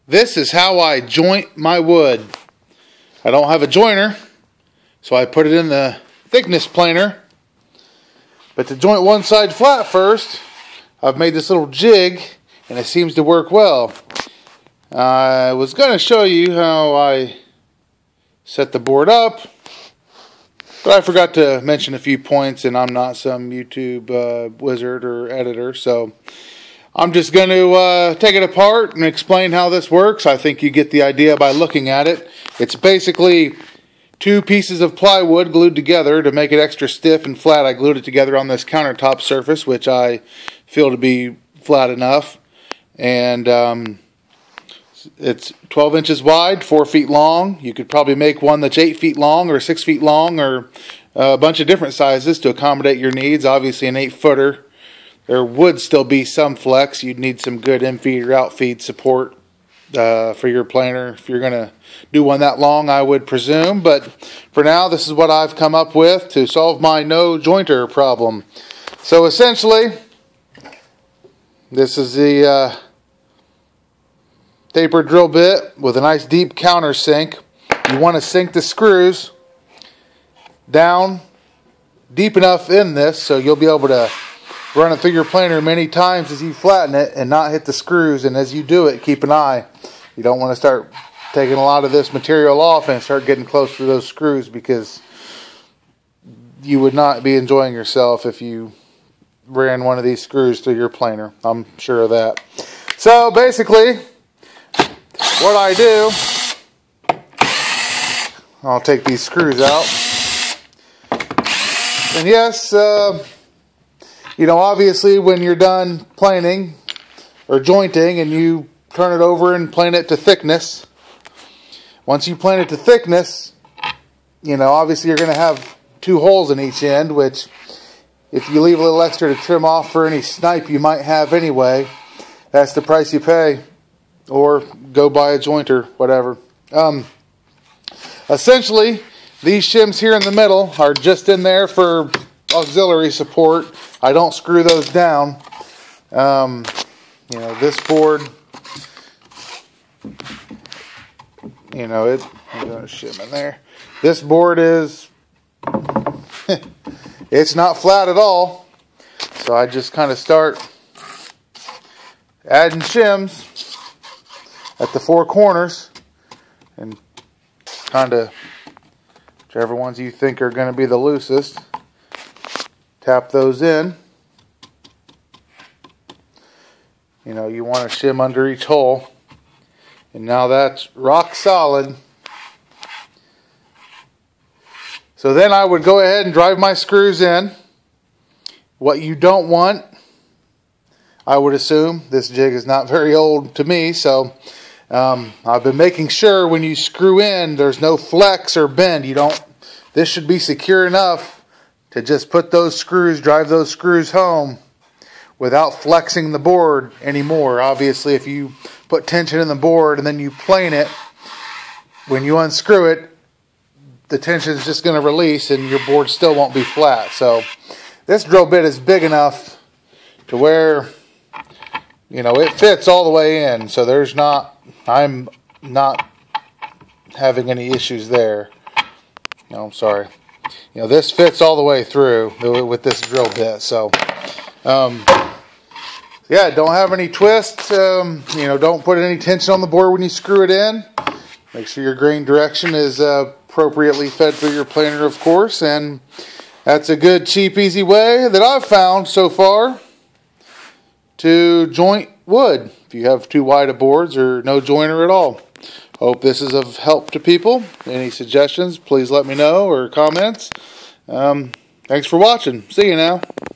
This is how I joint my wood. I don't have a joiner, so I put it in the thickness planer. But to joint one side flat first, I've made this little jig, and it seems to work well. I was going to show you how I set the board up, but I forgot to mention a few points, and I'm not some YouTube wizard or editor, so I'm just going to take it apart and explain how this works. I think you get the idea by looking at it. It's basically two pieces of plywood glued together to make it extra stiff and flat. I glued it together on this countertop surface, which I feel to be flat enough. And it's 12 inches wide, 4 feet long. You could probably make one that's 8 feet long or 6 feet long, or a bunch of different sizes to accommodate your needs. Obviously an 8-footer. There would still be some flex. You'd need some good in-feed or out-feed support for your planer if you're going to do one that long, I would presume. But for now, this is what I've come up with to solve my no jointer problem. So essentially, this is the tapered drill bit with a nice deep countersink. You want to sink the screws down deep enough in this so you'll be able to run it through your planer many times as you flatten it and not hit the screws. And as you do it, keep an eye. You don't want to start taking a lot of this material off and start getting close to those screws, because you would not be enjoying yourself if you ran one of these screws through your planer. I'm sure of that. So basically, what I do, I'll take these screws out. And yes, you know, obviously when you're done planing or jointing and you turn it over and plane it to thickness, once you plane it to thickness, you know, obviously you're going to have 2 holes in each end, which if you leave a little extra to trim off for any snipe you might have anyway, that's the price you pay. Or go buy a jointer, whatever. Essentially, these shims here in the middle are just in there for auxiliary support. I don't screw those down. You know, this board, you know, I'm going to shim in there. This board is, it's not flat at all. So I just kind of start adding shims at the 4 corners, and kind of whichever ones you think are going to be the loosest, tap those in. You know, you want to shim under each hole. And now that's rock solid. So then I would go ahead and drive my screws in. What you don't want, I would assume, this jig is not very old to me, so I've been making sure when you screw in there's no flex or bend. This should be secure enough to just put those screws, drive those screws home without flexing the board anymore. Obviously, if you put tension in the board and then you plane it, when you unscrew it, the tension is just going to release and your board still won't be flat. So this drill bit is big enough to where, you know, it fits all the way in. So I'm not having any issues there. No, I'm sorry. You know, this fits all the way through with this drill bit. So yeah, don't have any twists. You know, don't put any tension on the board when you screw it in. Make sure your grain direction is appropriately fed through your planer, of course. And that's a good, cheap, easy way that I've found so far to joint wood if you have too wide of boards or no joiner at all. Hope this is of help to people. Any suggestions, please let me know, or comments. Thanks for watching. See you now.